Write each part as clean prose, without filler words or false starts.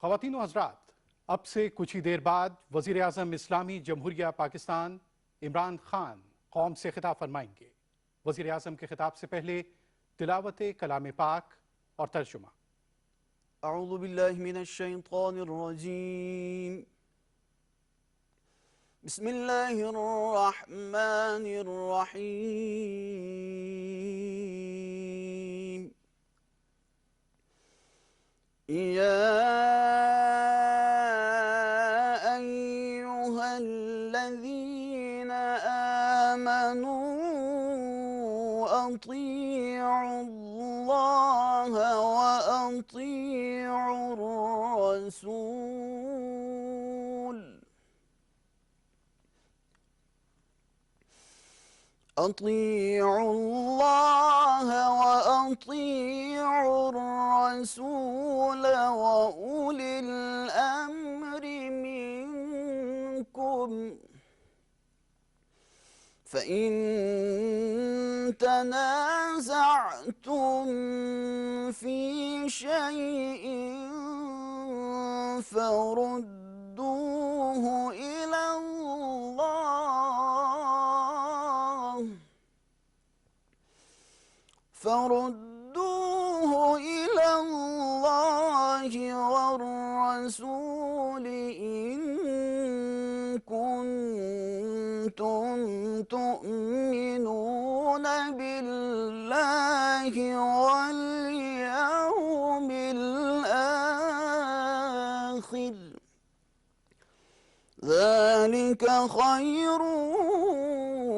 خواتین و حضرات، اب سے کچھ ہی دیر بعد وزیر اعظم اسلامی جمہوریہ پاکستان عمران خان قوم سے خطاب فرمائیں گے۔ وزیر اعظم کے خطاب سے پہلے تلاوت کلام پاک اور ترجمہ۔ اعوذ باللہ من الشیطان الرجیم، بسم اللہ الرحمن الرحیم۔ یا ایہا الذین آمنوا اطیعوا اللہ وأطیعوا الرسول أطيعوا الله وأطيعوا الرسول وأولي الأمر منكم فإن تنازعتم في شيء فردوه إلى الله والرسول إن كنتم تؤمنون بالله واليوم الآخر ذلك خير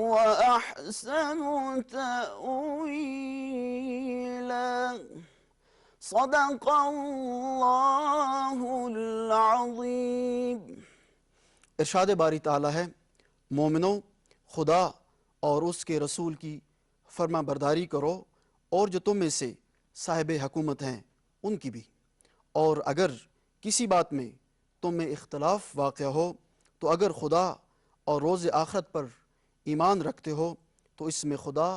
وأحسن تأويلا صدق اللہ العظیم۔ ارشاد باری تعالیٰ ہے، مومنوں خدا اور اس کے رسول کی فرما برداری کرو، اور جو تم میں سے صاحب حکومت ہیں ان کی بھی، اور اگر کسی بات میں تم میں اختلاف واقع ہو تو اگر خدا اور روز آخرت پر ایمان رکھتے ہو تو اس میں خدا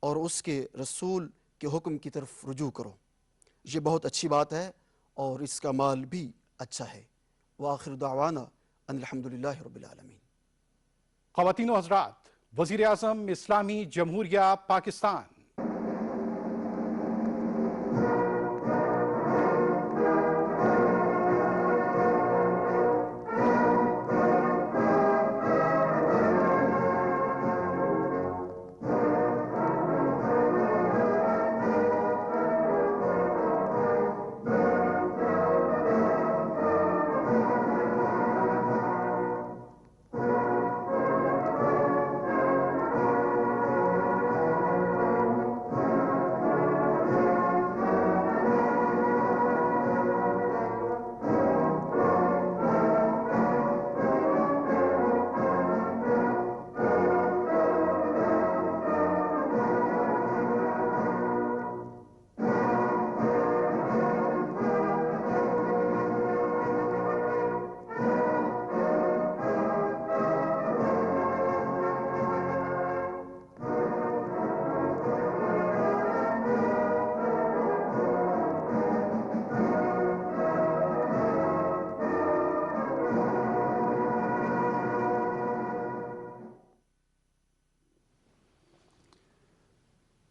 اور اس کے رسول کے حکم کی طرف رجوع کرو، یہ بہت اچھی بات ہے اور اس کا مال بھی اچھا ہے۔ وآخر دعوانا ان الحمدللہ رب العالمین۔ خواتین و حضرات، وزیر اعظم اسلامی جمہوریہ پاکستان۔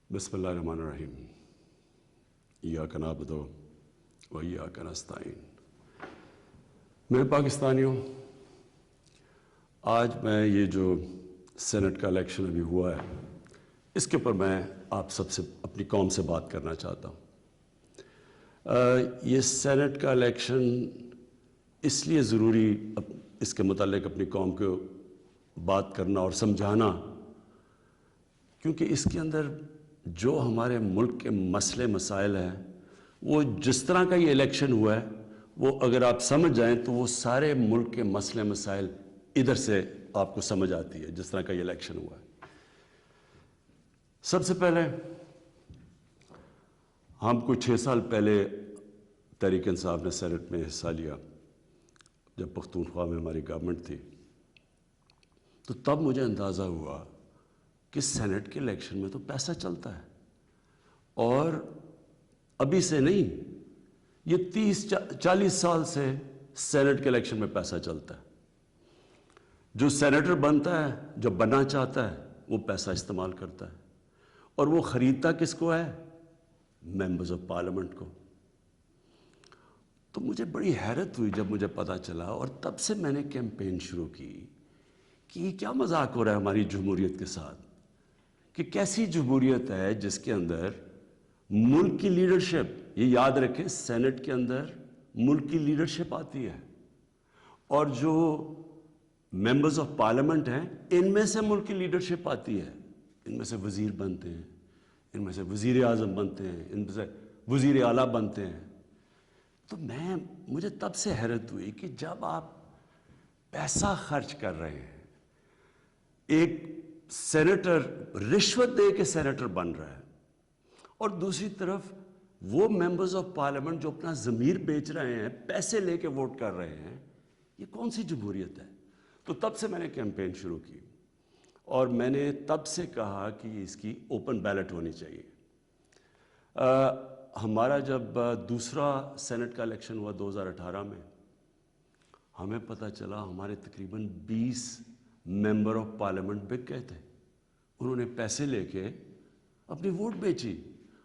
بسم اللہ الرحمن الرحیم۔ ایاک نعبد و ایاک نستعین۔ میرے پاکستانیوں، آج میں یہ جو سینٹ کا الیکشن ابھی ہوا ہے اس کے اوپر میں آپ سب سے اپنی قوم سے بات کرنا چاہتا ہوں۔ یہ سینٹ کا الیکشن اس لیے ضروری اس کے متعلق اپنی قوم کو بات کرنا اور سمجھانا کیونکہ اس کے اندر جو ہمارے ملک کے مسئلے مسائل ہیں وہ جس طرح کا یہ الیکشن ہوا ہے وہ اگر آپ سمجھ جائیں تو وہ سارے ملک کے مسئلے مسائل ادھر سے آپ کو سمجھ آتی ہے جس طرح کا یہ الیکشن ہوا ہے۔ سب سے پہلے ہم کو 6 سال پہلے تحریک انصاف نے سینٹ میں حصہ لیا جب پختونخوا میں ہماری گورنمنٹ تھی، تو تب مجھے اندازہ ہوا کہ سینٹ کے الیکشن میں تو پیسہ چلتا ہے، اور ابھی سے نہیں، یہ 30-40 سال سے سینٹ کے الیکشن میں پیسہ چلتا ہے. جو سینیٹر بنتا ہے، جو بننا چاہتا ہے، وہ پیسہ استعمال کرتا ہے، اور وہ خریدتا کس کو ہے؟ ممبرز آف پارلیمنٹ کو. تو مجھے بڑی حیرت ہوئی جب مجھے پتا چلا، اور تب سے میں نے کیمپین شروع کی کہ یہ کیا مذاق ہو رہا ہے ہماری جمہوریت کے ساتھ، کہ کیسی جمہوریت ہے جس کے اندر ملک کی لیڈرشپ، یہ یاد رکھیں سینٹ کے اندر ملک کی لیڈرشپ آتی ہے، اور جو ممبرز آف پارلیمنٹ ہیں ان میں سے ملک کی لیڈرشپ آتی ہے، ان میں سے وزیر بنتے ہیں، ان میں سے وزیر اعظم بنتے ہیں، ان میں سے وزیر اعلیٰ بنتے ہیں. تو مجھے تب سے حیرت ہوئی کہ جب آپ پیسہ خرچ کر رہے ہیں، ایک سینیٹر رشوت دے کے سینیٹر بن رہا ہے، اور دوسری طرف وہ ممبرز آف پارلیمنٹ جو اپنا ضمیر بیچ رہے ہیں، پیسے لے کے ووٹ کر رہے ہیں، یہ کون سی جمہوریت ہے؟ تو تب سے میں نے کیمپین شروع کی، اور میں نے تب سے کہا کہ اس کی اوپن بیلٹ ہونی چاہیے. ہمارا جب دوسرا سینٹ کا الیکشن ہوا 2018 میں، ہمیں پتہ چلا ہمارے تقریباً 20 ممبر آف پارلیمنٹ بک گئے تھے. انہوں نے پیسے لے کے اپنی ووٹ بیچی.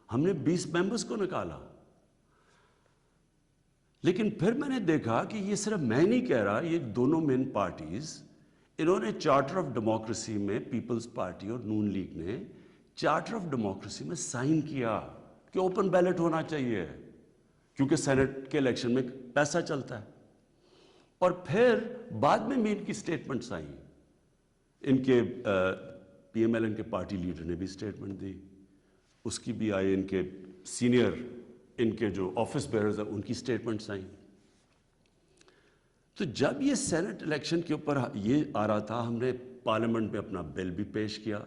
ہم نے 20 ممبرز کو نکالا. لیکن پھر میں نے دیکھا کہ یہ صرف میں نہیں کہہ رہا، یہ دونوں مین پارٹیز، انہوں نے چارٹر آف ڈیموکریسی میں، پیپلز پارٹی اور نون لیگ نے چارٹر آف ڈیموکریسی میں سائن کیا کہ اوپن بیلٹ ہونا چاہیے، کیونکہ سینٹ کے الیکشن میں پیسہ چلتا ہے. اور پھر بعد میں بھی ان کی سٹیٹمنٹس آئیں، ان کے پی ایم ایل این کے پارٹی لیڈر نے بھی سٹیٹمنٹ دی، اس کی بھی آئی، ان کے سینئر، ان کے جو آفس بیئرز ہیں ان کی سٹیٹمنٹس آئیں. تو جب یہ سینٹ الیکشن کے اوپر یہ آ رہا تھا، ہم نے پارلیمنٹ میں اپنا بل بھی پیش کیا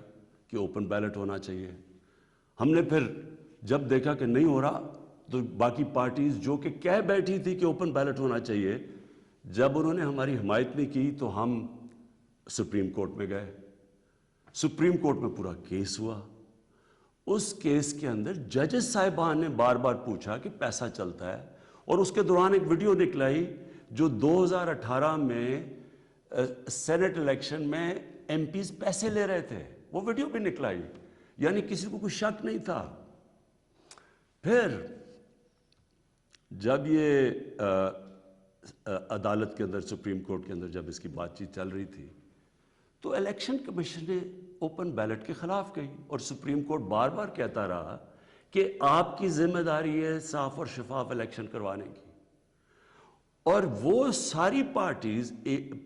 کہ اوپن بیلٹ ہونا چاہیے. ہم نے پھر جب دیکھا کہ نہیں ہو رہا، تو باقی پارٹیز جو کہ کہہ بیٹھی تھی کہ اوپن بیلٹ ہونا چاہیے، جب انہوں نے ہماری حمایت نہیں کی تو ہم سپریم کورٹ میں گئے. سپریم کورٹ میں پورا کیس ہوا. اس کیس کے اندر ججز صاحبان نے بار بار پوچھا کہ پیسہ چلتا ہے، اور اس کے دوران ایک ویڈیو نکلائی جو 2018 میں سینٹ الیکشن میں ایم پیز پیسے لے رہے تھے، وہ ویڈیو بھی نکلائی. یعنی کسی کو کوئی شک نہیں تھا. پھر جب یہ عدالت کے اندر، سپریم کورٹ کے اندر جب اس کی بات چیت چل رہی تھی، تو الیکشن کمیشن نے اوپن بیلٹ کے خلاف کہی، اور سپریم کورٹ بار بار کہتا رہا کہ آپ کی ذمہ داری ہے صاف اور شفاف الیکشن کروانے کی. اور وہ ساری پارٹیز،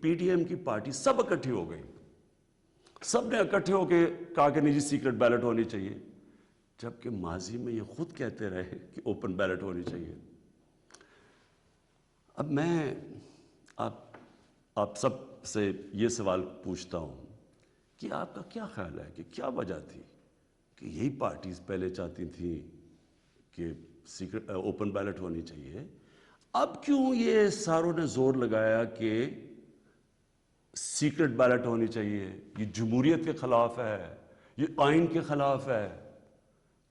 پی ٹی ایم کی پارٹی سب اکٹھی ہو گئی، سب نے اکٹھے ہو کے کہا کہ نہیں جی سیکرٹ بیلٹ ہونی چاہیے، جبکہ ماضی میں یہ خود کہتے رہے کہ اوپن بیلٹ ہونی چاہیے. اب میں آپ سب سے یہ سوال پوچھتا ہوں کہ آپ کا کیا خیال ہے کہ کیا وجہ تھی کہ یہی پارٹیز پہلے چاہتی تھیں کہ سیکرٹ اوپن بیلٹ ہونی چاہیے، اب کیوں یہ ساروں نے زور لگایا کہ سیکرٹ بیلٹ ہونی چاہیے؟ یہ جمہوریت کے خلاف ہے، یہ آئین کے خلاف ہے.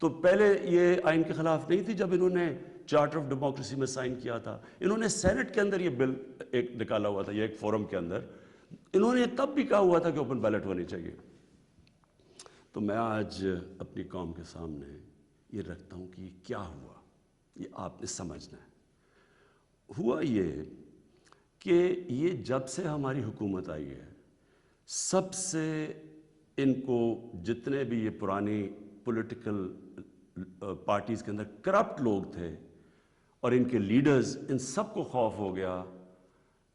تو پہلے یہ آئین کے خلاف نہیں تھی جب انہوں نے چارٹر آف ڈیموکریسی میں سائن کیا تھا. انہوں نے سینٹ کے اندر یہ بل ایک نکالا ہوا تھا، یہ ایک فورم کے اندر انہوں نے تب بھی کہا ہوا تھا کہ اوپن بیلٹ ہونی چاہیے. تو میں آج اپنی قوم کے سامنے یہ رکھتا ہوں کہ یہ کیا ہوا، یہ آپ نے سمجھنا ہے. ہوا یہ کہ یہ جب سے ہماری حکومت آئی ہے، سب سے ان کو جتنے بھی یہ پرانی پولیٹیکل پارٹیز کے اندر کرپٹ لوگ تھے اور ان کے لیڈرز، ان سب کو خوف ہو گیا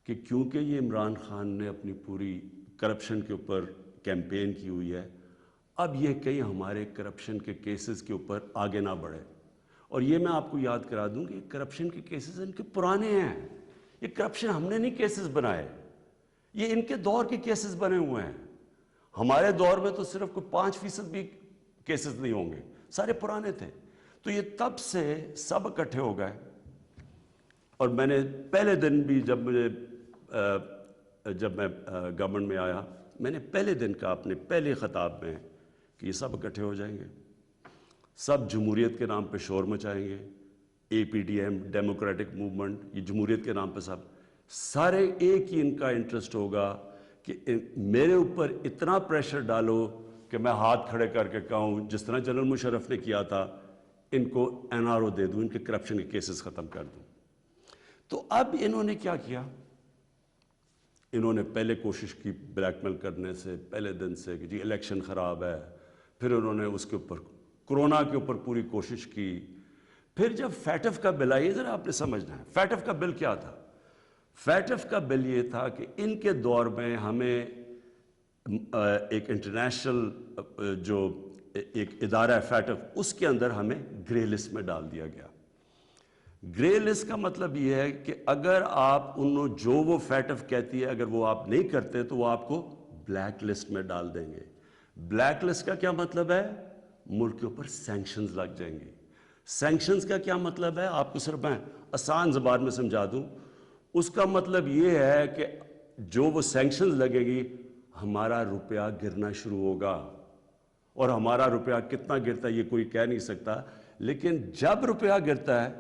کہ کیونکہ یہ عمران خان نے اپنی پوری کرپشن کے اوپر کیمپین کی ہوئی ہے، اب یہ کہیں ہمارے کرپشن کے کیسز کے اوپر آگے نہ بڑھے. اور یہ میں آپ کو یاد کرا دوں کہ کرپشن کے کیسز ان کے پرانے ہیں. یہ کرپشن ہم نے نہیں کیسز بنائے، یہ ان کے دور کے کیسز بنے ہوئے ہیں. ہمارے دور میں تو صرف کوئی 5% بھی کیسز نہیں ہوں گے، سارے پرانے تھے. تو یہ تب سے سب اکٹھے ہو گئے. اور میں نے پہلے دن بھی جب میں گورنمنٹ میں آیا، میں نے پہلے دن کہا اپنے پہلے خطاب میں کہ یہ سب اکٹھے ہو جائیں گے، سب جمہوریت کے نام پہ شور مچائیں گے، APDM, ڈیموکریٹک موومنٹ, یہ جمہوریت کے نام پہ سب سارے ایک ہی ان کا انٹرسٹ ہوگا کہ میرے اوپر اتنا پریشر ڈالو کہ میں ہاتھ کھڑے کر کے کہوں, جس طرح جنرل مشرف نے کیا تھا, ان کو NRO دے دوں, ان کے کرپشن کے کیسز ختم کر دوں. تو اب انہوں نے کیا کیا, انہوں نے پہلے کوشش کی بلیک میل کرنے سے پہلے دن سے کہ جی الیکشن خراب ہے, پھر انہوں نے اس کے اوپر کرونا کے اوپر پوری کوشش کی. پھر جب فیٹف کا بل آئی, ذرا آپ نے سمجھنا ہے فیٹف کا بل کیا تھا. فیٹف کا بل یہ تھا کہ ان کے دور میں ہمیں ایک انٹرنیشنل جو ایک ادارہ ہے فیٹف, اس کے اندر ہمیں گرے لسٹ میں ڈال دیا گیا. گرے لسٹ کا مطلب یہ ہے کہ اگر آپ جو وہ فیٹف کہتی ہے اگر وہ آپ نہیں کرتے تو وہ آپ کو بلیک لسٹ میں ڈال دیں گے. بلیک لسٹ کا کیا مطلب ہے, ملک کے اوپر سینکشنز لگ جائیں گے. سینکشنز کا کیا مطلب ہے, آپ کو صرف میں آسان زبان میں سمجھا دوں. اس کا مطلب یہ ہے کہ جو وہ سینکشنز لگے گی, ہمارا روپیہ گرنا شروع ہوگا, اور ہمارا روپیہ کتنا گرتا ہے یہ کوئی کہہ نہیں سکتا, لیکن جب روپیہ گرتا ہے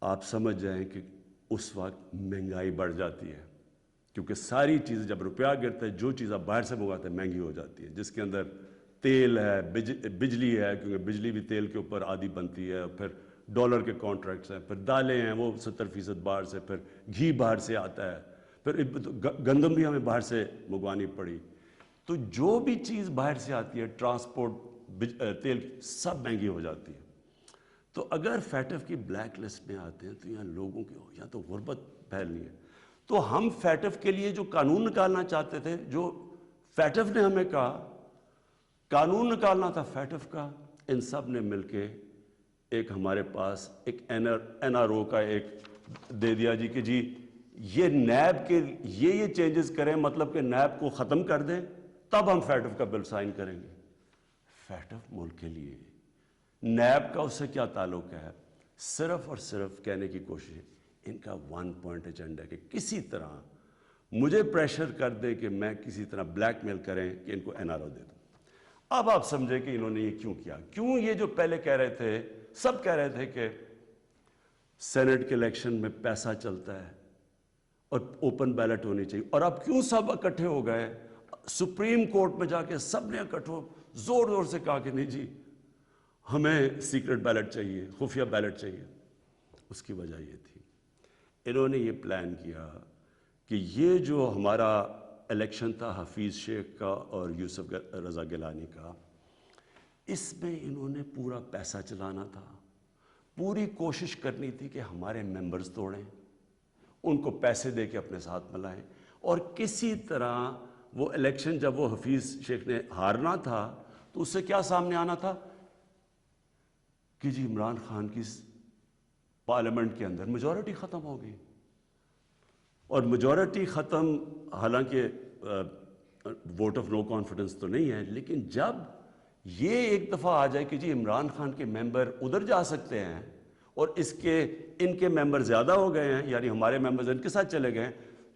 آپ سمجھ جائیں کہ اس وقت مہنگائی بڑھ جاتی ہے, کیونکہ ساری چیزیں جب روپیہ گرتا ہے, جو چیز آپ باہر سے منگواتے ہیں مہنگی ہو جاتی ہے, جس کے اندر تیل ہے, بجلی ہے, کیونکہ بجلی بھی تیل کے اوپر آدھی بنتی ہے, پھر ڈالر کے کانٹریکٹس ہیں, پھر دالیں ہیں وہ 70% باہر سے, پھر گھی باہر سے آتا ہے, پھر گندم بھی ہمیں باہر سے منگوانی پڑی. تو جو بھی چیز باہر سے آتی ہے, ٹرانسپورٹ, تیل, سب مہنگی ہو جاتی ہے. تو اگر فیٹف کی بلیک لسٹ میں آتے ہیں تو یہاں لوگوں کی یہاں تو غربت پھیلنی ہے. تو ہم فیٹف کے لیے جو قانون نکالنا چاہتے تھے, جو فیٹف نے ہمیں کہا قانون نکالنا تھا فیٹف کا, ان سب نے مل کے ایک ہمارے پاس ایک NRO کا ایک دے دیا جی کہ جی یہ نیب کے یہ چینجز کریں, مطلب کہ نیب کو ختم کر دیں, تب ہم فیٹف کا بل سائن کریں گے. فیٹف ملک کے لیے, نیب کا اس سے کیا تعلق ہے, صرف اور صرف کہنے کی کوشش, ان کا 1 پوائنٹ ایجنڈا ہے کہ کسی طرح مجھے پریشر کر دے کہ میں کسی طرح بلیک میل کریں کہ ان کو NRO دے دوں. اب آپ سمجھیں کہ انہوں نے یہ کیوں کیا. کیوں یہ جو پہلے کہہ رہے تھے, سب کہہ رہے تھے کہ سینٹ کے الیکشن میں پیسہ چلتا ہے اور اوپن بیلٹ ہونی چاہیے, اور اب کیوں سب اکٹھے ہو گئے, سپریم کورٹ میں جا کے سب نے اکٹھے زور زور سے کہا کہ نہیں جی ہمیں سیکرٹ بیلٹ چاہیے, خفیہ بیلٹ چاہیے. اس کی وجہ یہ تھی, انہوں نے یہ پلان کیا کہ یہ جو ہمارا الیکشن تھا حفیظ شیخ کا اور یوسف رضا گیلانی کا, اس میں انہوں نے پورا پیسہ چلانا تھا, پوری کوشش کرنی تھی کہ ہمارے ممبرز توڑیں, ان کو پیسے دے کے اپنے ساتھ ملائیں, اور کسی طرح وہ الیکشن جب وہ حفیظ شیخ نے ہارنا تھا تو اس سے کیا سامنے آنا تھا کہ جی عمران خان کی پارلیمنٹ کے اندر میجورٹی ختم ہو گئی. اور میجورٹی ختم, حالانکہ ووٹ آف نو کانفیڈنس تو نہیں ہے, لیکن جب یہ ایک دفعہ آ جائے کہ جی عمران خان کے ممبر ادھر جا سکتے ہیں اور ان کے ممبر زیادہ ہو گئے ہیں, یعنی ہمارے ممبرز ان کے ساتھ چلے گئے ہیں,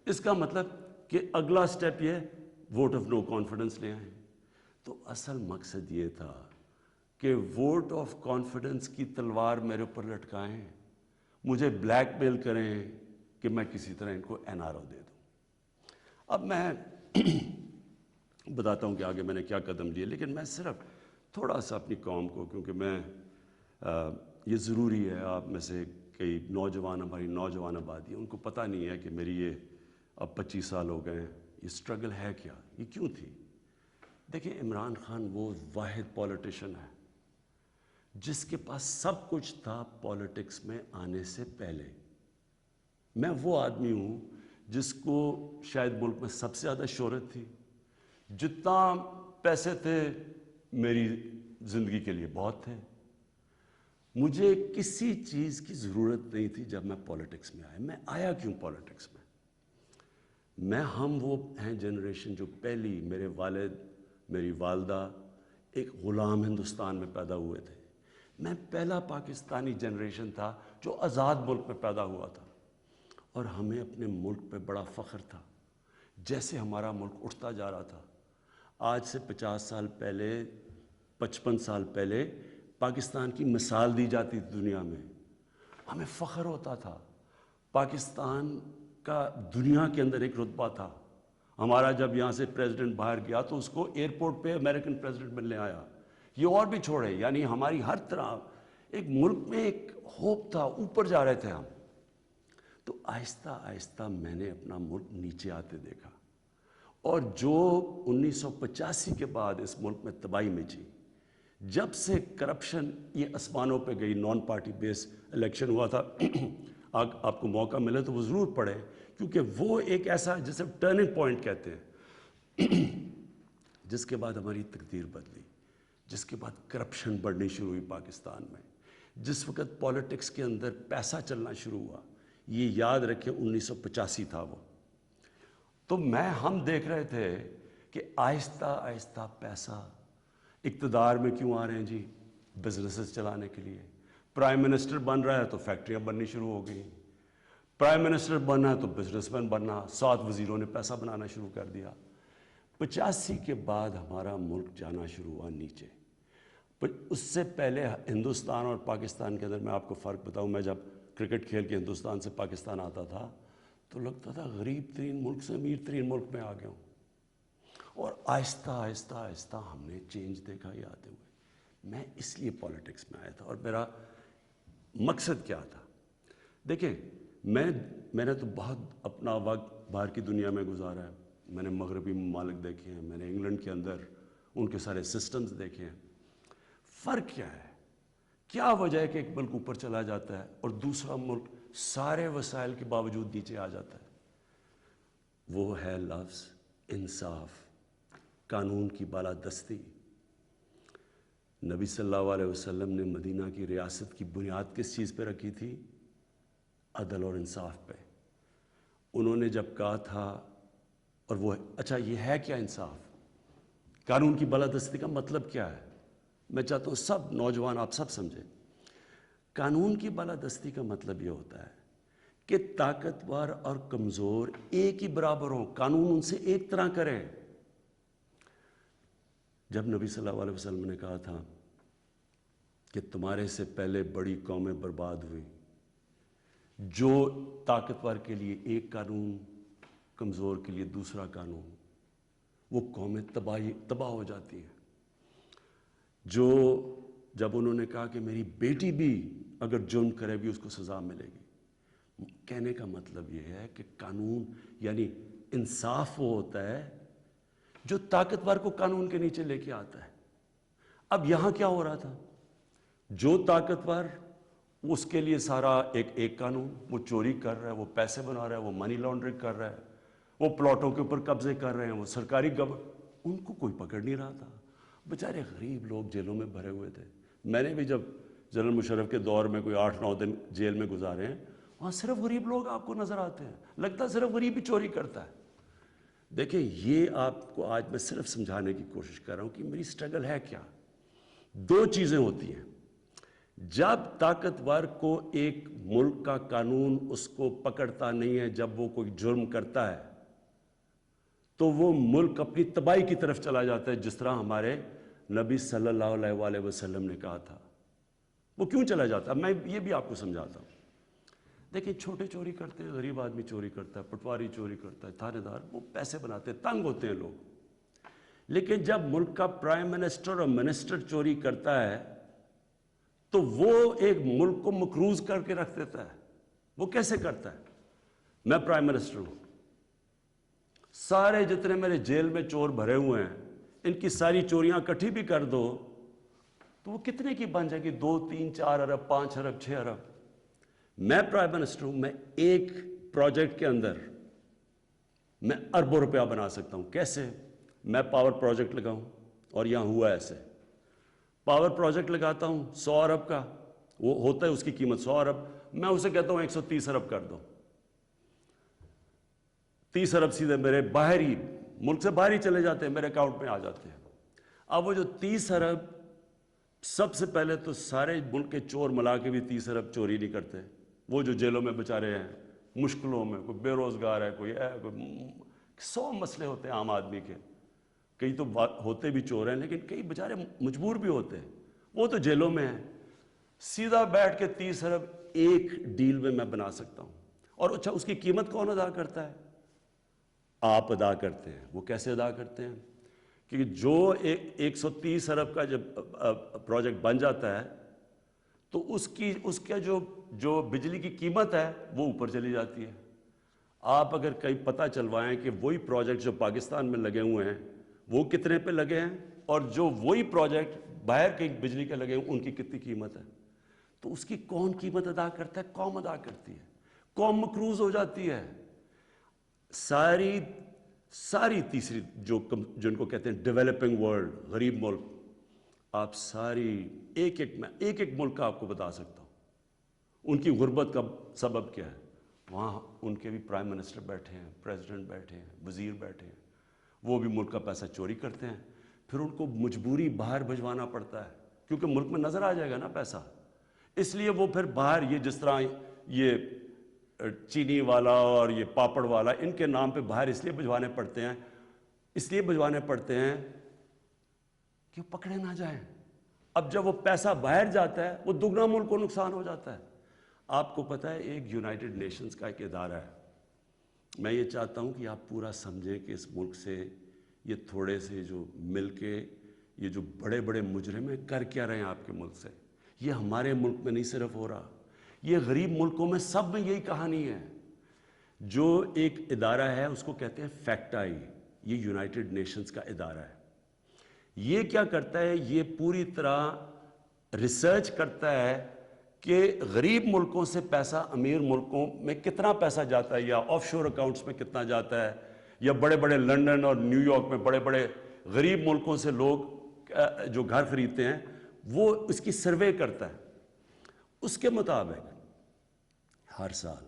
اس کا مطلب کہ اگلا سٹیپ یہ ووٹ آف نو کانفیڈنس لے آئیں. تو اصل مقصد یہ تھا کہ ووٹ آف کانفیڈنس کی تلوار میرے اوپر لٹکائیں, مجھے بلیک میل کریں کہ میں کسی طرح ان کو NRO دے دوں. اب میں بتاتا ہوں کہ آگے میں نے کیا قدم لیے, لیکن میں صرف تھوڑا سا اپنی قوم کو, کیونکہ میں یہ ضروری ہے, آپ میں سے کئی نوجوان, ہماری نوجوان آبادی, ان کو پتہ نہیں ہے کہ میری یہ اب 25 سال ہو گئے ہیں, یہ سٹرگل ہے کیا, یہ کیوں تھی. دیکھیں عمران خان وہ واحد پولیٹیشن ہے جس کے پاس سب کچھ تھا پولیٹکس میں آنے سے پہلے. میں وہ آدمی ہوں جس کو شاید ملک میں سب سے زیادہ شہرت تھی, جتنا پیسے تھے میری زندگی کے لیے بہت تھے, مجھے کسی چیز کی ضرورت نہیں تھی. جب میں پولیٹکس میں آیا, میں آیا کیوں پولیٹکس میں, ہم وہ ہیں جنریشن جو پہلی, میرے والد میری والدہ ایک غلام ہندوستان میں پیدا ہوئے تھے. میں پہلا پاکستانی جنریشن تھا جو آزاد ملک میں پیدا ہوا تھا, اور ہمیں اپنے ملک پہ بڑا فخر تھا. جیسے ہمارا ملک اٹھتا جا رہا تھا, آج سے 50 سال پہلے 55 سال پہلے پاکستان کی مثال دی جاتی تھی دنیا میں، ہمیں فخر ہوتا تھا، پاکستان کا دنیا کے اندر ایک رتبہ تھا. ہمارا جب یہاں سے پریزیڈنٹ باہر گیا تو اس کو ایئرپورٹ پہ امریکن پریزیڈنٹ ملنے آیا. یہ اور بھی چھوڑے، یعنی ہماری ہر طرح ایک ملک میں ایک ہوپ تھا، اوپر جا رہے تھے ہم. تو آہستہ آہستہ میں نے اپنا ملک نیچے آتے دیکھا، اور جو 1985 کے بعد اس ملک میں تباہی مچی، جب سے کرپشن یہ آسمانوں پہ گئی، نان پارٹی بیس الیکشن ہوا تھا. آپ کو موقع ملے تو وہ ضرور پڑھیں، کیونکہ وہ ایک ایسا جسے ٹرننگ پوائنٹ کہتے ہیں، جس کے بعد ہماری تقدیر بدلی، جس کے بعد کرپشن بڑھنی شروع ہوئی پاکستان میں، جس وقت پولیٹکس کے اندر پیسہ چلنا شروع ہوا. یہ یاد رکھیں 1985 تھا وہ. تو ہم دیکھ رہے تھے کہ آہستہ آہستہ پیسہ اقتدار میں کیوں آ رہے ہیں جی؟ بزنسز چلانے کے لیے. پرائم منسٹر بن رہا ہے تو فیکٹریاں بننی شروع ہو گئیں، پرائم منسٹر بننا ہے تو بزنس مین بننا، 7 وزیروں نے پیسہ بنانا شروع کر دیا. 85 کے بعد ہمارا ملک جانا شروع ہوا نیچے. اس سے پہلے ہندوستان اور پاکستان کے اندر میں آپ کو فرق بتاؤں، میں جب کرکٹ کھیل کے ہندوستان سے پاکستان آتا تھا تو لگتا تھا غریب ترین ملک سے امیر ترین ملک میں آ گیا ہوں. اور آہستہ آہستہ آہستہ ہم نے چینج دیکھا یہ آتے ہوئے. میں اس لیے پولیٹکس میں آیا تھا، اور میرا مقصد کیا تھا؟ دیکھیں، میں نے تو بہت اپنا وقت باہر کی دنیا میں گزارا ہے. میں نے مغربی ممالک دیکھے ہیں، میں نے انگلینڈ کے اندر ان کے سارے سسٹمز دیکھے ہیں. فرق کیا ہے؟ کیا وجہ ہے کہ ایک ملک اوپر چلا جاتا ہے اور دوسرا ملک سارے وسائل کے باوجود نیچے آ جاتا ہے؟ وہ ہے لفظ انصاف، قانون کی بالادستی. نبی صلی اللہ علیہ وسلم نے مدینہ کی ریاست کی بنیاد کس چیز پہ رکھی تھی؟ عدل اور انصاف پہ. انہوں نے جب کہا تھا، اور وہ اچھا یہ ہے کیا انصاف؟ قانون کی بالادستی کا مطلب کیا ہے؟ میں چاہتا ہوں سب نوجوان آپ سب سمجھیں. قانون کی بالادستی کا مطلب یہ ہوتا ہے کہ طاقتور اور کمزور ایک ہی برابر ہوں، قانون ان سے ایک طرح کرے. جب نبی صلی اللہ علیہ وسلم نے کہا تھا کہ تمہارے سے پہلے بڑی قومیں برباد ہوئی، جو طاقتور کے لیے ایک قانون، کمزور کے لیے دوسرا قانون، وہ قومیں تباہ ہو جاتی ہیں. جب انہوں نے کہا کہ میری بیٹی بھی اگر جرم کرے بھی اس کو سزا ملے گی، کہنے کا مطلب یہ ہے کہ قانون یعنی انصاف وہ ہوتا ہے جو طاقتور کو قانون کے نیچے لے کے آتا ہے. اب یہاں کیا ہو رہا تھا؟ جو طاقتور، اس کے لیے سارا ایک قانون، وہ چوری کر رہا ہے، وہ پیسے بنا رہا ہے، وہ منی لانڈرنگ کر رہا ہے، وہ پلاٹوں کے اوپر قبضے کر رہے ہیں، وہ سرکاری ان کو کوئی پکڑ نہیں رہا تھا. بیچارے غریب لوگ جیلوں میں بھرے ہوئے تھے. میں نے بھی جب جنرل مشرف کے دور میں کوئی 8-9 دن جیل میں گزارے ہیں، وہاں صرف غریب لوگ آپ کو نظر آتے ہیں، لگتا ہے صرف غریب ہی چوری کرتا ہے. دیکھیں، یہ آپ کو آج میں صرف سمجھانے کی کوشش کر رہا ہوں کہ میری سٹرگل ہے کیا. 2 چیزیں ہوتی ہیں. جب طاقتور کو ایک ملک کا قانون اس کو پکڑتا نہیں ہے، جب وہ کوئی جرم کرتا ہے تو وہ ملک اپنی تباہی کی طرف چلا جاتا ہے، جس طرح ہمارے نبی صلی اللہ علیہ وسلم نے کہا تھا. وہ کیوں چلا جاتا ہے؟ میں یہ بھی آپ کو سمجھاتا ہوں. دیکھیں، چھوٹے چوری کرتے ہیں، غریب آدمی چوری کرتا ہے، پٹواری چوری کرتا ہے، تھانے دار، وہ پیسے بناتے ہیں، تنگ ہوتے ہیں لوگ. لیکن جب ملک کا پرائم منسٹر اور منسٹر چوری کرتا ہے تو وہ ایک ملک کو مقروض کر کے رکھ دیتا ہے. وہ کیسے کرتا ہے؟ میں پرائم منسٹر ہوں، سارے جتنے میرے جیل میں چور بھرے ہوئے ہیں، ان کی ساری چوریاں اکٹھی بھی کر دو تو وہ کتنے کی بن جائے گی؟ 2, 3, 4 ارب، 5 ارب، 6 ارب. میں پرائم منسٹر ہوں، میں ایک پروجیکٹ کے اندر میں اربوں روپیہ بنا سکتا ہوں. کیسے؟ میں پاور پروجیکٹ لگاؤں، اور یہاں ہوا ایسے. پاور پروجیکٹ لگاتا ہوں 100 ارب کا، وہ ہوتا ہے اس کی قیمت 100 ارب، میں اسے کہتا ہوں 130 ارب کر دو. 30 ارب سیدھے میرے باہری ملک سے باہر ہی چلے جاتے ہیں، میرے اکاؤنٹ میں آ جاتے ہیں. اب وہ جو 30 ارب، سب سے پہلے تو سارے ملک کے چور ملا کے بھی 30 ارب چوری نہیں کرتے. وہ جو جیلوں میں بیچارے ہیں، مشکلوں میں، کوئی بے روزگار ہے، کوئی 100 مسئلے ہوتے ہیں عام آدمی کے. کئی تو ہوتے بھی چور ہیں، لیکن کئی بیچارے مجبور بھی ہوتے ہیں. وہ تو جیلوں میں ہیں. سیدھا بیٹھ کے 30 ارب ایک ڈیل میں بنا سکتا ہوں. اور اچھا اس کی قیمت کون ادا کرتا ہے؟ آپ ادا کرتے ہیں. وہ کیسے ادا کرتے ہیں؟ کہ جو 130 ارب کا جب پروجیکٹ بن جاتا ہے تو اس کا جو بجلی کی قیمت ہے وہ اوپر چلی جاتی ہے. آپ اگر کہیں پتہ چلوائیں کہ وہی پروجیکٹ جو پاکستان میں لگے ہوئے ہیں وہ کتنے پہ لگے ہیں اور جو وہی پروجیکٹ باہر کے بجلی کے لگے ہیں ان کی کتنی قیمت ہے، تو اس کی کون قیمت ادا کرتا ہے؟ قوم ادا کرتی ہے. قوم مقروض ہو جاتی ہے. ساری تیسری جن کو کہتے ہیں ڈیولپنگ ورلڈ، غریب ملک، آپ ساری ایک ملک کا آپ کو بتا سکتا ہوں ان کی غربت کا سبب کیا ہے. وہاں ان کے بھی پرائم منسٹر بیٹھے ہیں، پریزیڈنٹ بیٹھے ہیں، وزیر بیٹھے ہیں، وہ بھی ملک کا پیسہ چوری کرتے ہیں. پھر ان کو مجبوری باہر بھجوانا پڑتا ہے کیونکہ ملک میں نظر آ جائے گا نا پیسہ. اس لیے وہ پھر باہر، یہ جس طرح یہ چینی والا اور یہ پاپڑ والا، ان کے نام پہ باہر اس لیے بھجوانے پڑتے ہیں کہ وہ پکڑے نہ جائیں. اب جب وہ پیسہ باہر جاتا ہے وہ دگنا ملک کو نقصان ہو جاتا ہے. آپ کو پتہ ہے ایک یونائٹڈ نیشنز کا ایک ادارہ ہے. میں یہ چاہتا ہوں کہ آپ پورا سمجھیں کہ اس ملک سے یہ تھوڑے سے جو مل کے یہ جو بڑے بڑے مجرم ہیں کر کیا رہے ہیں آپ کے ملک سے. یہ ہمارے ملک میں نہیں صرف ہو رہا، یہ غریب ملکوں میں سب میں یہی کہانی ہے. جو ایک ادارہ ہے اس کو کہتے ہیں فیکٹائی، یہ یونائٹڈ نیشنز کا ادارہ ہے. یہ کیا کرتا ہے؟ یہ پوری طرح ریسرچ کرتا ہے کہ غریب ملکوں سے پیسہ امیر ملکوں میں کتنا پیسہ جاتا ہے، یا آف شور اکاؤنٹس میں کتنا جاتا ہے، یا بڑے بڑے لنڈن اور نیو یارک میں بڑے بڑے غریب ملکوں سے لوگ جو گھر خریدتے ہیں وہ اس کی سروے کرتا ہے. اس کے مطابق ہر سال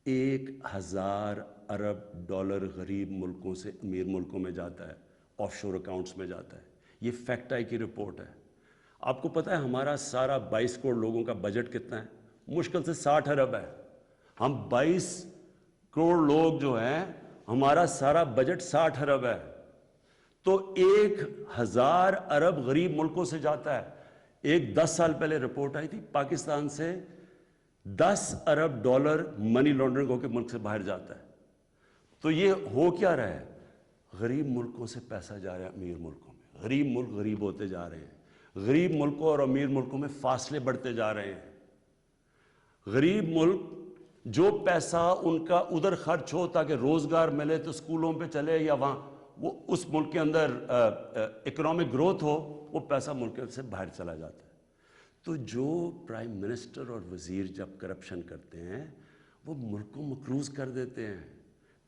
1000 ارب ڈالر غریب ملکوں سے امیر ملکوں میں جاتا ہے، آف شور اکاؤنٹس میں جاتا ہے. یہ فیکٹ آئی کی رپورٹ ہے. آپ کو پتہ ہے ہمارا سارا 22 کروڑ لوگوں کا بجٹ کتنا ہے؟ مشکل سے 60 ارب ہے. ہم 22 کروڑ لوگ جو ہیں، ہمارا سارا بجٹ 60 ارب ہے. تو 1000 ارب غریب ملکوں سے جاتا ہے. ایک 10 سال پہلے رپورٹ آئی تھی پاکستان سے 10 ارب ڈالر منی لانڈرنگ ہو کے ملک سے باہر جاتا ہے. تو یہ ہو کیا رہا ہے؟ غریب ملکوں سے پیسہ جا رہا ہے امیر ملکوں میں. غریب ملک غریب ہوتے جا رہے ہیں. غریب ملکوں اور امیر ملکوں میں فاصلے بڑھتے جا رہے ہیں. غریب ملک جو پیسہ ان کا ادھر خرچ ہو تاکہ روزگار ملے تو اسکولوں پہ چلے، یا وہاں وہ اس ملک کے اندر اکنامک گروتھ ہو، وہ پیسہ ملک سے باہر چلا جاتا ہے. تو جو پرائم منسٹر اور وزیر جب کرپشن کرتے ہیں وہ ملک کو مقروض کر دیتے ہیں،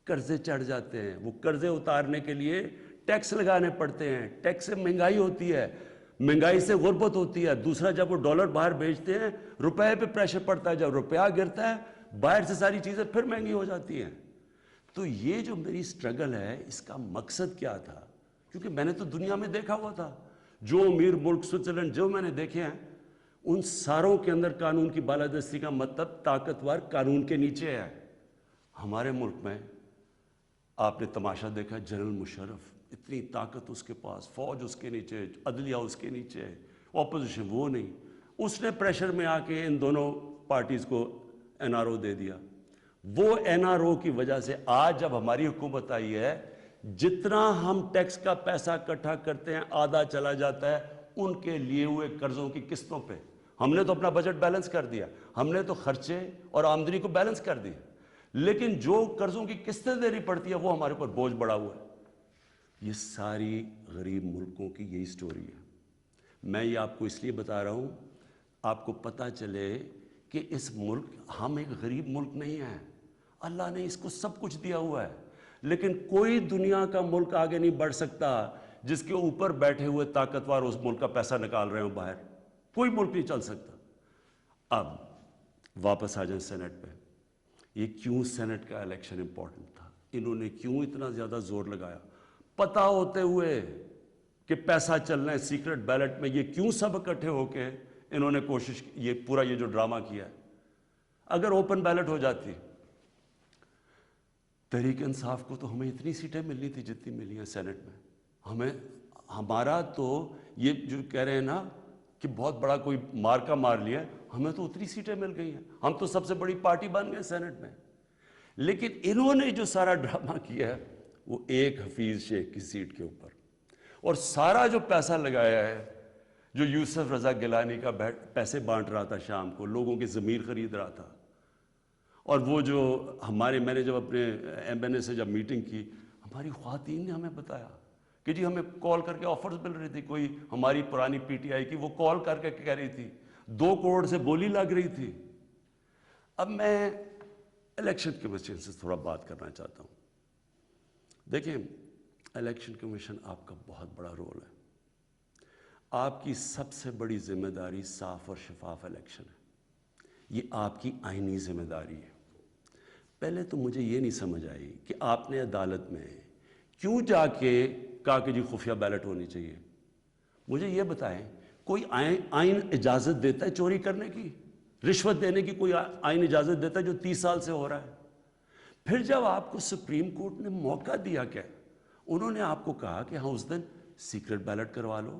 قرضے چڑھ جاتے ہیں. وہ قرضے اتارنے کے لیے ٹیکس لگانے پڑتے ہیں. ٹیکس سے مہنگائی ہوتی ہے، مہنگائی سے غربت ہوتی ہے. دوسرا جب وہ ڈالر باہر بھیجتے ہیں روپے پہ پریشر پڑتا ہے. جب روپیہ گرتا ہے باہر سے ساری چیزیں پھر مہنگی ہو جاتی ہیں. تو یہ جو میری سٹرگل ہے اس کا مقصد کیا تھا؟ کیونکہ میں نے تو دنیا میں دیکھا ہوا تھا، جو امیر ملک سوئٹزرلینڈ جو میں نے دیکھے ہیں ان ساروں کے اندر قانون کی بالادستی کا مطلب طاقتور قانون کے نیچے ہے. ہمارے ملک میں آپ نے تماشا دیکھا، جنرل مشرف اتنی طاقت اس کے پاس، فوج اس کے نیچے، عدلیہ اس کے نیچے، اپوزیشن وہ نہیں. اس نے پریشر میں آ کے ان دونوں پارٹیز کو NRO دے دیا. وہ NRO کی وجہ سے آج جب ہماری حکومت آئی ہے، جتنا ہم ٹیکس کا پیسہ اکٹھا کرتے ہیں آدھا چلا جاتا ہے ان کے لیے ہوئے قرضوں کی قسطوں پہ. ہم نے تو اپنا بجٹ بیلنس کر دیا، ہم نے تو خرچے اور آمدنی کو بیلنس کر دیا، لیکن جو قرضوں کی قسطیں دینی پڑتی ہے وہ ہمارے اوپر بوجھ بڑھا ہوا ہے. یہ ساری غریب ملکوں کی یہی سٹوری ہے. میں یہ آپ کو اس لیے بتا رہا ہوں آپ کو پتہ چلے کہ اس ملک، ہم ایک غریب ملک نہیں ہیں. اللہ نے اس کو سب کچھ دیا ہوا ہے، لیکن کوئی دنیا کا ملک آگے نہیں بڑھ سکتا جس کے اوپر بیٹھے ہوئے طاقتور اس ملک کا پیسہ نکال رہے ہوں باہر. کوئی ملک نہیں چل سکتا. اب واپس آ جائیں سینٹ پہ. یہ کیوں سینٹ کا الیکشن امپورٹنٹ تھا؟ انہوں نے کیوں اتنا زیادہ زور لگایا پتہ ہوتے ہوئے کہ پیسہ چلنا ہے سیکرٹ بیلٹ میں؟ یہ کیوں سب اکٹھے ہو کے انہوں نے کوشش، یہ پورا یہ جو ڈرامہ کیا ہے؟ اگر اوپن بیلٹ ہو جاتی تحریک انصاف کو تو ہمیں اتنی سیٹیں ملنی تھی جتنی ملی ہیں سینٹ میں. ہمارا تو یہ جو کہہ رہے ہیں نا کہ بہت بڑا کوئی مارکا مار لیا، ہمیں تو اتنی سیٹیں مل گئی ہیں، ہم تو سب سے بڑی پارٹی بن گئے سینٹ میں۔ لیکن انہوں نے جو سارا ڈرامہ کیا ہے وہ ایک حفیظ شیخ کی سیٹ کے اوپر، اور سارا جو پیسہ لگایا ہے، جو یوسف رضا گیلانی کا پیسے بانٹ رہا تھا شام کو، لوگوں کی ضمیر خرید رہا تھا، اور وہ جو میں نے جب اپنے ایم این اے سے جب میٹنگ کی، ہماری خواتین نے ہمیں بتایا کہ جی ہمیں کال کر کے آفرز مل رہی تھی، کوئی ہماری پرانی پی ٹی آئی کی وہ کال کر کے کہہ رہی تھی 2 کروڑ سے بولی لگ رہی تھی۔ اب میں الیکشن کمیشن سے تھوڑا بات کرنا چاہتا ہوں۔ دیکھیں، الیکشن کمیشن آپ کا بہت بڑا رول ہے، آپ کی سب سے بڑی ذمہ داری صاف اور شفاف الیکشن ہے، یہ آپ کی آئینی ذمہ داری ہے۔ پہلے تو مجھے یہ نہیں سمجھ آئی کہ آپ نے عدالت میں کیوں جا کے کہا کہ جی خفیہ بیلٹ ہونی چاہیے۔ مجھے یہ بتائیں، کوئی آئین اجازت دیتا ہے چوری کرنے کی، رشوت دینے کی؟ کوئی آئین اجازت دیتا ہے جو 30 سال سے ہو رہا ہے؟ پھر جب آپ کو سپریم کورٹ نے موقع دیا، کہ انہوں نے آپ کو کہا کہ ہاں اس دن سیکرٹ بیلٹ کروا لو،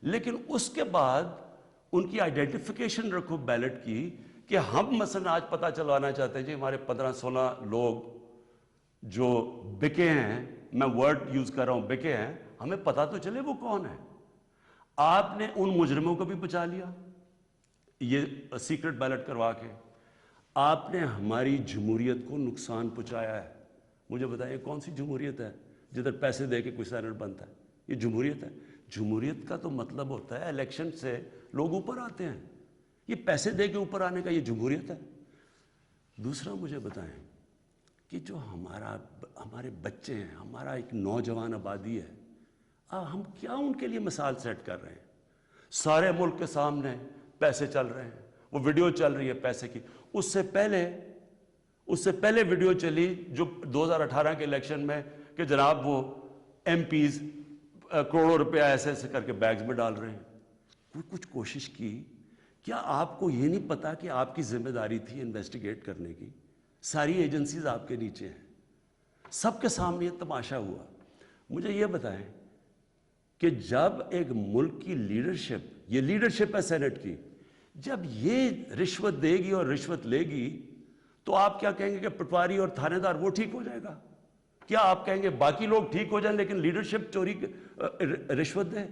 لیکن اس کے بعد ان کی آئیڈینٹیفیکیشن رکھو بیلٹ کی، کہ ہم مثلا آج پتہ چلوانا چاہتے ہیں جی ہمارے 15-16 لوگ جو بکے ہیں، میں ورڈ یوز کر رہا ہوں بکے ہیں، ہمیں پتہ تو چلے وہ کون ہے۔ آپ نے ان مجرموں کو بھی بچا لیا یہ سیکرٹ بیلٹ کروا کے، آپ نے ہماری جمہوریت کو نقصان پہنچایا ہے۔ مجھے بتائیں کون سی جمہوریت ہے جدھر پیسے دے کے کوئی سینٹ بنتا ہے؟ یہ جمہوریت ہے؟ جمہوریت کا تو مطلب ہوتا ہے الیکشن سے لوگ اوپر آتے ہیں، یہ پیسے دے کے اوپر آنے کا یہ جمہوریت ہے؟ دوسرا مجھے بتائیں کہ جو ہمارے بچے ہیں، ہمارا ایک نوجوان آبادی ہے، ہم کیا ان کے لیے مثال سیٹ کر رہے ہیں؟ سارے ملک کے سامنے پیسے چل رہے ہیں، وہ ویڈیو چل رہی ہے پیسے کی۔ اس سے پہلے ویڈیو چلی جو 2018 کے الیکشن میں کہ جناب وہ ایم پیز کروڑوں روپے ایسے ایسے کر کے بیگز میں ڈال رہے ہیں۔ کوئی کچھ کوشش کی؟ کیا آپ کو یہ نہیں پتا کہ آپ کی ذمہ داری تھی انویسٹیگیٹ کرنے کی؟ ساری ایجنسیز آپ کے نیچے ہیں، سب کے سامنے یہ تماشا ہوا۔ مجھے یہ بتائیں کہ جب ایک ملک کی لیڈرشپ، یہ لیڈرشپ ہے سینٹ کی، جب یہ رشوت دے گی اور رشوت لے گی تو آپ کیا کہیں گے کہ پٹواری اور تھانے دار وہ ٹھیک ہو جائے گا؟ کیا آپ کہیں گے باقی لوگ ٹھیک ہو جائیں لیکن لیڈرشپ چوری رشوت دے؟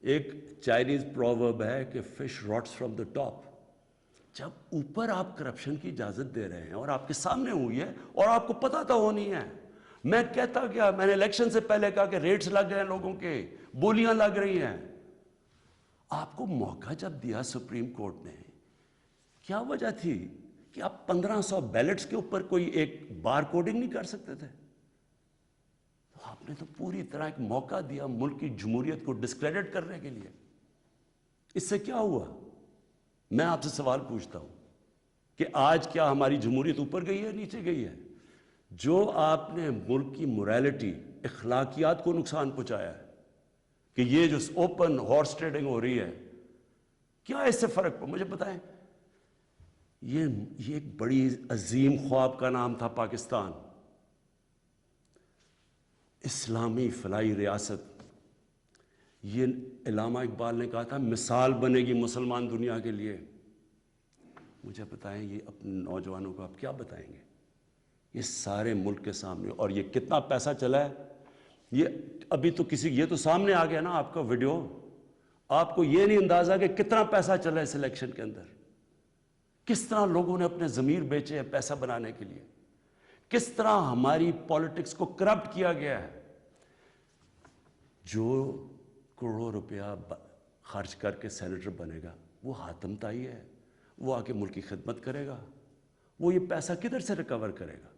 ایک چائنیز پروورب ہے کہ fish rots from the top. جب اوپر آپ کرپشن کی اجازت دے رہے ہیں اور آپ کے سامنے ہوئی ہے اور آپ کو پتہ تو ہونی ہے، میں کہتا کیا، میں نے الیکشن سے پہلے کہا کہ ریٹس لگ گئے ہیں لوگوں کے، بولیاں لگ رہی ہیں۔ آپ کو موقع جب دیا سپریم کورٹ نے، کیا وجہ تھی کہ آپ 1500 بیلٹس کے اوپر کوئی ایک بار کوڈنگ نہیں کر سکتے تھے؟ آپ نے تو پوری طرح ایک موقع دیا ملک کی جمہوریت کو ڈسکریڈٹ کرنے کے لیے۔ اس سے کیا ہوا؟ میں آپ سے سوال پوچھتا ہوں کہ آج کیا ہماری جمہوریت اوپر گئی ہے نیچے گئی ہے؟ جو آپ نے ملک کی موریلٹی، اخلاقیات کو نقصان پہنچایا ہے کہ یہ جو اوپن ہارس ٹریڈنگ ہو رہی ہے، کیا اس سے فرق پڑا؟ مجھے بتائیں، یہ ایک بڑی عظیم خواب کا نام تھا پاکستان، اسلامی فلاحی ریاست۔ یہ علامہ اقبال نے کہا تھا مثال بنے گی مسلمان دنیا کے لیے۔ مجھے بتائیں یہ اپنے نوجوانوں کو آپ کیا بتائیں گے؟ یہ سارے ملک کے سامنے، اور یہ کتنا پیسہ چلا ہے، یہ ابھی تو یہ تو سامنے آ گیا نا آپ کا ویڈیو، آپ کو یہ نہیں اندازہ کہ کتنا پیسہ چلا ہے اس الیکشن کے اندر، کس طرح لوگوں نے اپنے ضمیر بیچے ہیں پیسہ بنانے کے لیے، کس طرح ہماری پالیٹکس کو کرپٹ کیا گیا ہے۔ جو کروڑوں روپیہ خرچ کر کے سینیٹر بنے گا وہ حاتم تائی ہے، وہ آ کے ملک کی خدمت کرے گا، وہ یہ پیسہ کدھر سے ریکور کرے گا؟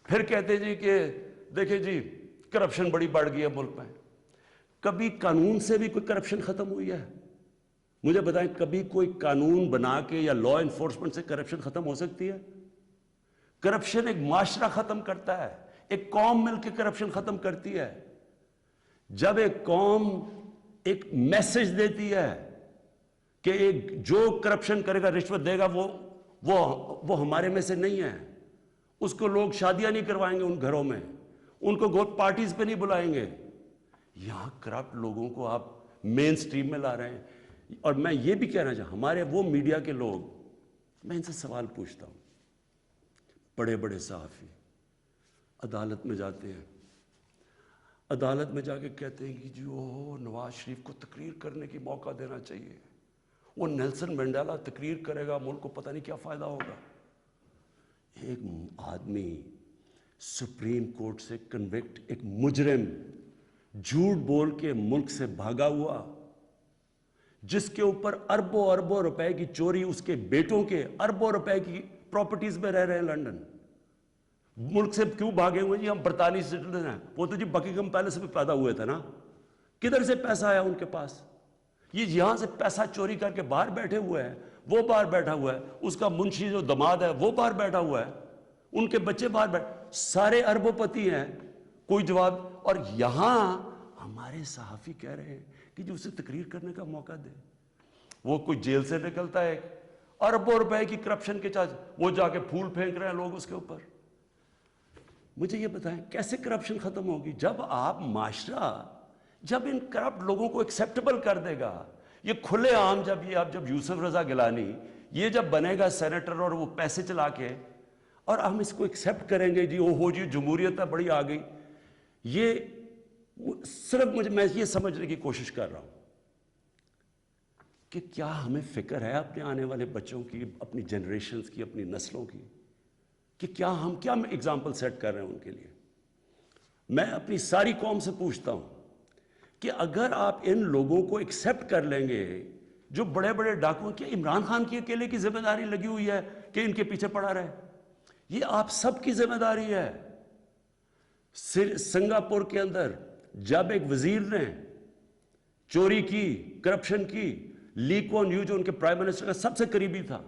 پھر کہتے جی کہ دیکھیں جی کرپشن بڑی بڑھ گئی ہے ملک میں۔ کبھی قانون سے بھی کوئی کرپشن ختم ہوئی ہے؟ مجھے بتائیں کبھی کوئی قانون بنا کے یا لا انفورسمنٹ سے کرپشن ختم ہو سکتی ہے؟ کرپشن ایک معاشرہ ختم کرتا ہے، ایک قوم مل کے کرپشن ختم کرتی ہے۔ جب ایک قوم ایک میسج دیتی ہے کہ جو کرپشن کرے گا، رشوت دے گا، وہ ہمارے میں سے نہیں ہے، اس کو لوگ شادیاں نہیں کروائیں گے ان گھروں میں، ان کو گوٹ پارٹیز پہ نہیں بلائیں گے۔ یہاں کرپٹ لوگوں کو آپ مین سٹریم میں لا رہے ہیں. اور میں یہ بھی کہنا چاہتا ہوں, ہمارے وہ میڈیا کے لوگ, میں ان سے سوال پوچھتا ہوں, بڑے بڑے صحافی عدالت میں جاتے ہیں, عدالت میں جا کے کہتے ہیں کہ جو نواز شریف کو تقریر کرنے کی موقع دینا چاہیے, وہ نیلسن منڈیلا تقریر کرے گا, ملک کو پتہ نہیں کیا فائدہ ہوگا. ایک آدمی سپریم کورٹ سے کنوکٹ, ایک مجرم جھوٹ بول کے ملک سے بھاگا ہوا, جس کے اوپر اربوں اربوں روپے کی چوری, اس کے بیٹوں کے اربوں روپے کی پراپرٹیز میں رہ رہے ہیں لنڈن. ملک سے کیوں بھاگے ہوئے جی؟ ہم برطانوی سٹیزن ہیں. وہ تو جی بکنگھم پیلس میں پیدا ہوئے تھے نا, کدھر سے پیسہ آیا ان کے پاس؟ یہ یہاں سے پیسہ چوری کر کے باہر بیٹھے ہوئے ہیں, وہ باہر بیٹھا ہوا ہے, اس کا منشی جو دماد ہے وہ باہر بیٹھا ہوا ہے, ان کے بچے باہر بیٹھے, سارے اربوں پتی ہیں, کوئی جواب. اور یہاں ہمارے صحافی کہہ رہے ہیں کہ جو اسے تقریر کرنے کا موقع دے. وہ کوئی جیل سے نکلتا ہے اربوں روپے کی کرپشن کے چارج, وہ جا کے پھول پھینک رہے ہیں لوگ اس کے اوپر. مجھے یہ بتائیں کیسے کرپشن ختم ہوگی؟ جب آپ معاشرہ جب ان کرپٹ لوگوں کو ایکسیپٹیبل کر دے گا, یہ کھلے عام, جب یوسف رضا گیلانی یہ جب بنے گا سینیٹر اور وہ پیسے چلا کے, اور ہم اس کو ایکسیپٹ کریں گے, جی وہ ہو جی جمہوریت ہے بڑی آ گئی. یہ صرف میں یہ سمجھنے کی کوشش کر رہا ہوں کہ کیا ہمیں فکر ہے اپنے آنے والے بچوں کی, اپنی جنریشنز کی, اپنی نسلوں کی, کہ کیا ہم ایگزامپل سیٹ کر رہے ہیں ان کے لیے. میں اپنی ساری قوم سے پوچھتا ہوں کہ اگر آپ ان لوگوں کو ایکسیپٹ کر لیں گے, جو بڑے بڑے ڈاکو, کیا عمران خان کی اکیلے کی ذمہ داری لگی ہوئی ہے کہ ان کے پیچھے پڑا رہے؟ یہ آپ سب کی ذمہ داری ہے. سنگاپور کے اندر جب ایک وزیر نے چوری کی, کرپشن کی, لی کوان یو جو ان کے پرائم منسٹر کا سب سے قریبی تھا,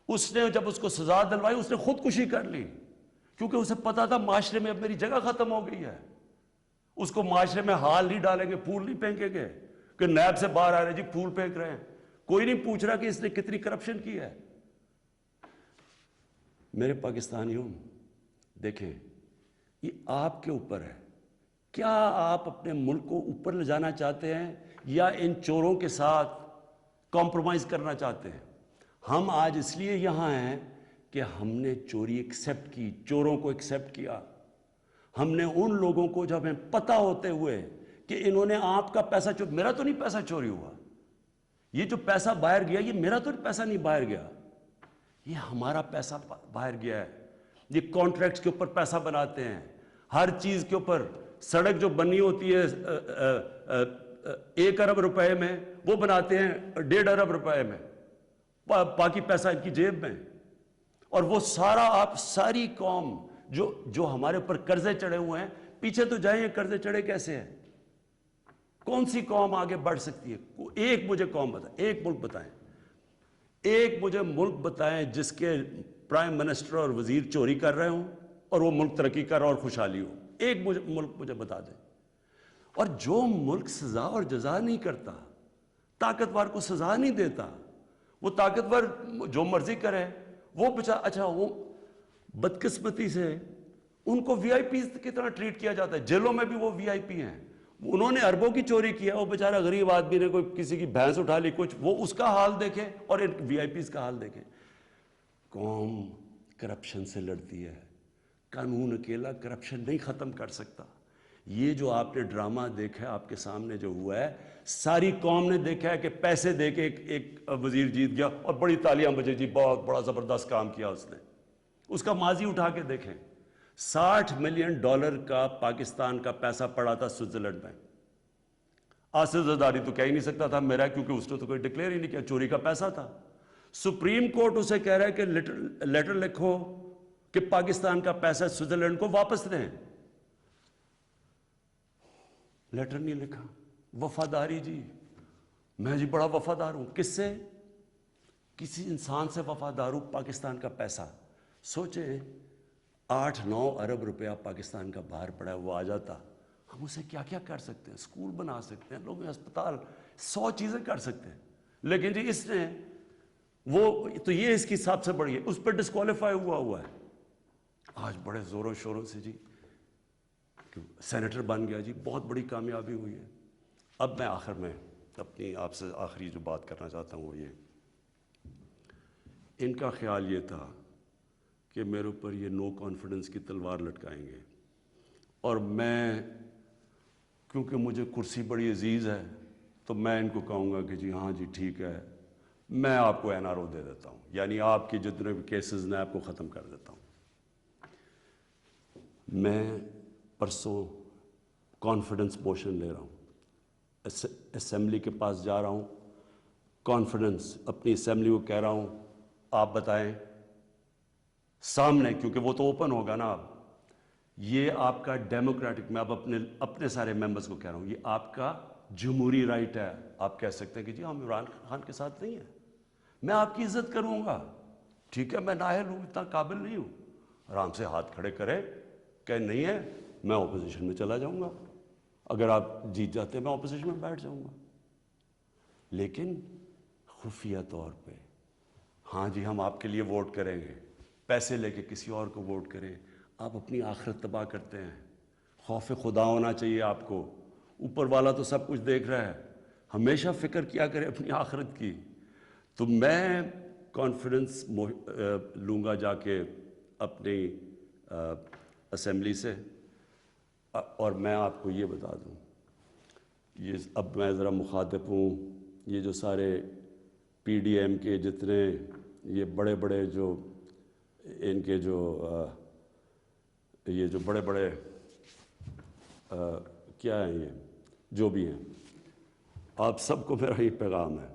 اس نے جب اس کو سزا دلوائی اس نے خودکشی کر لی, کیونکہ اسے پتا تھا معاشرے میں اب میری جگہ ختم ہو گئی ہے. اس کو معاشرے میں ہال نہیں ڈالیں گے, پھول نہیں پھینکیں گے کہ نیب سے باہر آ رہے جی پھول پھینک رہے ہیں. کوئی نہیں پوچھ رہا کہ اس نے کتنی کرپشن کی ہے. میرے پاکستانیوں, دیکھیں یہ آپ کے اوپر ہے, کیا آپ اپنے ملک کو اوپر لے جانا چاہتے ہیں یا ان چوروں کے ساتھ کمپرومائز کرنا چاہتے ہیں؟ ہم آج اس لیے یہاں ہیں کہ ہم نے چوری ایکسیپٹ کی, چوروں کو ایکسیپٹ کیا. ہم نے ان لوگوں کو جب ہمیں پتہ ہوتے ہوئے کہ انہوں نے آپ کا پیسہ میرا تو نہیں پیسہ چوری ہوا, یہ جو پیسہ باہر گیا یہ میرا تو پیسہ نہیں باہر گیا, یہ ہمارا پیسہ باہر گیا ہے. یہ کانٹریکٹس کے اوپر پیسہ بناتے ہیں, ہر چیز کے اوپر. سڑک جو بنی ہوتی ہے 1 ارب روپے میں, وہ بناتے ہیں 1.5 ارب روپے میں, باقی پیسہ ان کی جیب میں. اور وہ سارا آپ ساری قوم جو ہمارے اوپر قرضے چڑھے ہوئے ہیں, پیچھے تو جائیں یہ قرضے چڑھے کیسے ہیں؟ کون سی قوم آگے بڑھ سکتی ہے؟ ایک مجھے قوم بتائیں, ایک ملک بتائیں, ایک مجھے ملک بتائیں جس کے پرائم منسٹر اور وزیر چوری کر رہے ہوں اور وہ ملک ترقی کر رہا اور خوشحالی ہو. ایک ملک مجھے بتا دیں. اور جو ملک سزا اور جزا نہیں کرتا, طاقتور کو سزا نہیں دیتا, وہ طاقتور جو مرضی کرے, وہ اچھا وہ بدقسمتی سے ان کو وی آئی پیز کی طرح ٹریٹ کیا جاتا ہے. جیلوں میں بھی وہ وی آئی پی ہیں. انہوں نے اربوں کی چوری کیا, وہ بیچارہ غریب آدمی نے کوئی کسی کی بھینس اٹھا لی کچھ, وہ اس کا حال دیکھے اور ان وی آئی پیز کا حال دیکھے. قوم کرپشن سے لڑتی ہے, قانون اکیلا کرپشن نہیں ختم کر سکتا. یہ جو آپ نے ڈرامہ دیکھا ہے آپ کے سامنے جو ہوا ہے, ساری قوم نے دیکھا ہے کہ پیسے دے کے ایک وزیر جیت گیا اور بڑی تالیاں بجے, جی بہت بڑا زبردست کام کیا اس نے. اس کا ماضی اٹھا کے دیکھیں, $60 ملین کا پاکستان کا پیسہ پڑا تھا سوئٹزرلینڈ میں. آصف زرداری تو کہہ ہی نہیں سکتا تھا میرا, کیونکہ اس نے تو کوئی ڈکلیئر ہی نہیں کیا, چوری کا پیسہ تھا. سپریم کورٹ اسے کہہ رہا ہے کہ لیٹر لکھو کہ پاکستان کا پیسہ سوئٹزرلینڈ کو واپس دیں. لیٹر نہیں لکھا. وفاداری جی, میں جی بڑا وفادار ہوں. کس سے؟ کسی انسان سے وفادار ہوں. پاکستان کا پیسہ سوچیں, 8-9 ارب روپیہ پاکستان کا باہر پڑا ہے, وہ آ جاتا, ہم اسے کیا کیا کر سکتے ہیں؟ اسکول بنا سکتے ہیں, لوگ ہسپتال, 100 چیزیں کر سکتے ہیں. لیکن جی اس نے وہ تو یہ اس کی سب سے بڑی ہے, اس پہ ڈسکوالیفائی ہوا ہے. آج بڑے زوروں شوروں سے جی سینیٹر بن گیا, جی بہت بڑی کامیابی ہوئی ہے. اب میں آخر میں اپنی آپ سے آخری جو بات کرنا چاہتا ہوں وہ یہ، ان کا خیال یہ تھا کہ میرے اوپر یہ نو کانفیڈنس کی تلوار لٹکائیں گے، اور میں کیونکہ مجھے کرسی بڑی عزیز ہے تو میں ان کو کہوں گا کہ جی ہاں جی ٹھیک ہے، میں آپ کو NRO دے دیتا ہوں، یعنی آپ کی جتنے بھی کیسز میں آپ کو ختم کر دیتا ہوں۔ میں پرسوں کانفیڈنس موشن لے رہا ہوں، اسمبلی کے پاس جا رہا ہوں، کانفیڈنس اپنی اسمبلی کو کہہ رہا ہوں آپ بتائیں سامنے، کیونکہ وہ تو اوپن ہوگا نا اب، یہ آپ کا ڈیموکریٹک، میں اب اپنے سارے ممبرز کو کہہ رہا ہوں یہ آپ کا جمہوری رائٹ ہے، آپ کہہ سکتے ہیں کہ جی ہم عمران خان کے ساتھ نہیں ہیں، میں آپ کی عزت کروں گا، ٹھیک ہے میں نااہل ہوں، اتنا قابل نہیں ہوں، آرام سے ہاتھ کھڑے کریں کہ نہیں ہے میں اپوزیشن میں چلا جاؤں گا، اگر آپ جیت جاتے ہیں میں اپوزیشن میں بیٹھ جاؤں گا، لیکن خفیہ طور پہ ہاں جی ہم آپ کے لیے ووٹ کریں گے، پیسے لے کے کسی اور کو ووٹ کریں، آپ اپنی آخرت تباہ کرتے ہیں۔ خوف خدا ہونا چاہیے آپ کو، اوپر والا تو سب کچھ دیکھ رہا ہے، ہمیشہ فکر کیا کرے اپنی آخرت کی۔ تو میں کانفیڈنس لوں گا جا کے اپنی اسمبلی سے، اور میں آپ کو یہ بتا دوں، یہ اب میں ذرا مخاطب ہوں، یہ جو سارے PDM کے جتنے یہ بڑے بڑے جو ان کے جو یہ جو بڑے بڑے کیا ہیں یہ جو بھی ہیں، آپ سب کو میرا یہ پیغام ہے،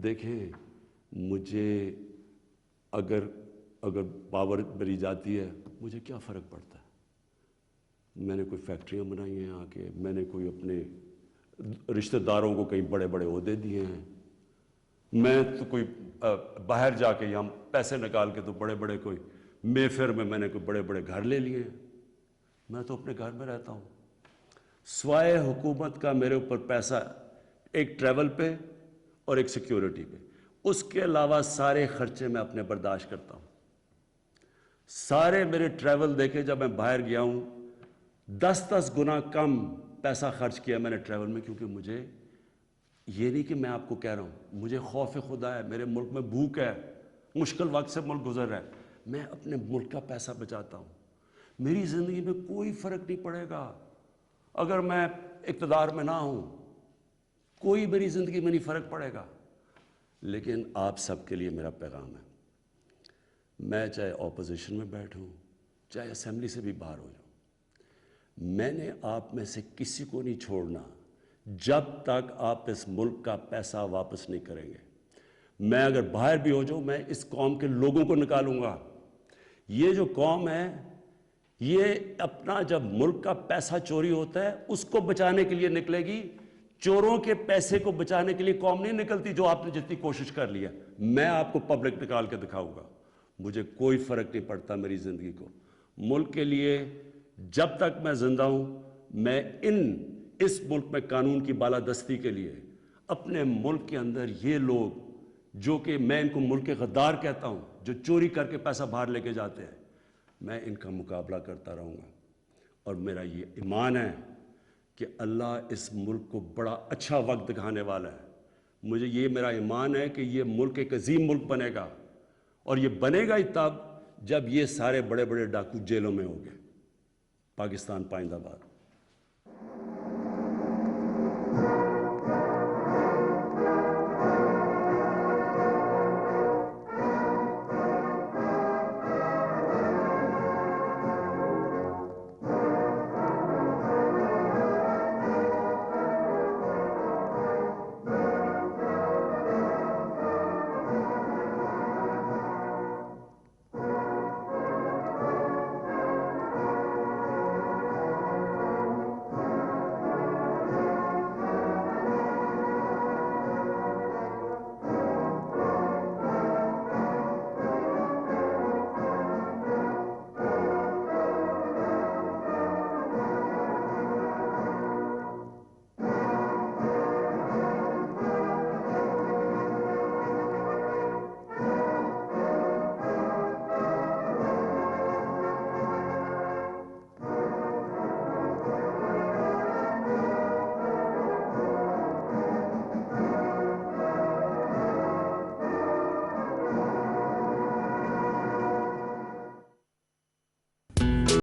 دیکھیں مجھے اگر پاور ملی جاتی ہے مجھے کیا فرق پڑتا ہے، میں نے کوئی فیکٹریاں بنائی ہیں آ کے، میں نے کوئی اپنے رشتہ داروں کو کئی بڑے بڑے عہدے دیے ہیں، میں تو کوئی باہر جا کے یہاں پیسے نکال کے تو بڑے بڑے کوئی میفر میں نے کوئی بڑے بڑے گھر لے لیے ہیں، میں تو اپنے گھر میں رہتا ہوں، سوائے حکومت کا میرے اوپر پیسہ ایک ٹریول پہ اور ایک سیکیورٹی پہ، اس کے علاوہ سارے خرچے میں اپنے برداشت کرتا ہوں، سارے میرے ٹریول دیکھے جب میں باہر گیا ہوں 10 گنا کم پیسہ خرچ کیا میں نے ٹریول میں، کیونکہ مجھے یہ نہیں کہ میں آپ کو کہہ رہا ہوں، مجھے خوف خدا ہے، میرے ملک میں بھوک ہے، مشکل وقت سے ملک گزر رہا ہے، میں اپنے ملک کا پیسہ بچاتا ہوں، میری زندگی میں کوئی فرق نہیں پڑے گا اگر میں اقتدار میں نہ ہوں، کوئی میری زندگی میں نہیں فرق پڑے گا، لیکن آپ سب کے لیے میرا پیغام ہے، میں چاہے اپوزیشن میں بیٹھوں چاہے اسمبلی سے بھی باہر ہو جاؤں، میں نے آپ میں سے کسی کو نہیں چھوڑنا جب تک آپ اس ملک کا پیسہ واپس نہیں کریں گے، میں اگر باہر بھی ہو جاؤں میں اس قوم کے لوگوں کو نکالوں گا، یہ جو قوم ہے یہ اپنا جب ملک کا پیسہ چوری ہوتا ہے اس کو بچانے کے لیے نکلے گی، چوروں کے پیسے کو بچانے کے لیے قوم نہیں نکلتی جو آپ نے جتنی کوشش کر لی ہے، میں آپ کو پبلک نکال کے دکھاؤں گا، مجھے کوئی فرق نہیں پڑتا میری زندگی کو، ملک کے لیے جب تک میں زندہ ہوں میں اس ملک میں قانون کی بالادستی کے لیے اپنے ملک کے اندر یہ لوگ جو کہ میں ان کو ملک کے غدار کہتا ہوں جو چوری کر کے پیسہ باہر لے کے جاتے ہیں، میں ان کا مقابلہ کرتا رہوں گا، اور میرا یہ ایمان ہے کہ اللہ اس ملک کو بڑا اچھا وقت دکھانے والا ہے، مجھے یہ میرا ایمان ہے کہ یہ ملک ایک عظیم ملک بنے گا، اور یہ بنے گا ہی تب جب یہ سارے بڑے بڑے ڈاکو جیلوں میں ہوں گے۔ پاکستان پائندہ باد۔